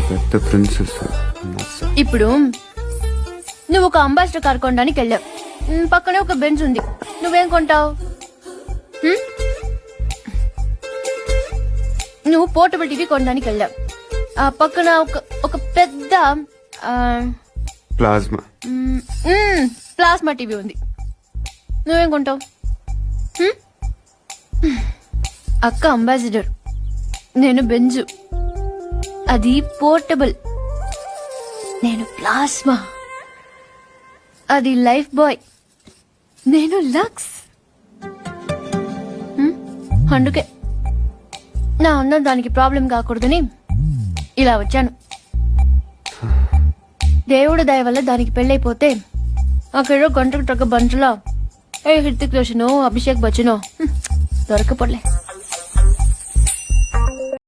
పెద్ద ప్రిన్సెస్. ఇప్పుడు నువ్వు ఒక అంబాసిడర్ కార్ కొనడానికి వెళ్ళావు. పక్కనే ఒక బెంచ్ ఉంది. నువ్వేం కొంటావు? నువ్వు పోర్టబుల్ టీవీ కొనడానికి వెళ్ళావు. ఆ పక్కన ఒక పెద్ద ప్లాస్మా. ప్లాస్మా టీవీ ఉంది. నువ్వేం కొంటావు? అక్క అంబాసిడర్, నేను బెంజు, అది పోర్టబుల్. నేను ప్లాస్మా, అది లైఫ్ బాయ్. నేను లక్స్. అందుకే నా అందం దానికి ప్రాబ్లం కాకూడదని ఇలా వచ్చాను. దేవుడు దయ వల్ల దానికి పెళ్ళైపోతే అక్కడ గంటకు తగ్గ బంటలో హృతిక్ రోషనో అభిషేక్ బచ్చనో దొరకపోలే.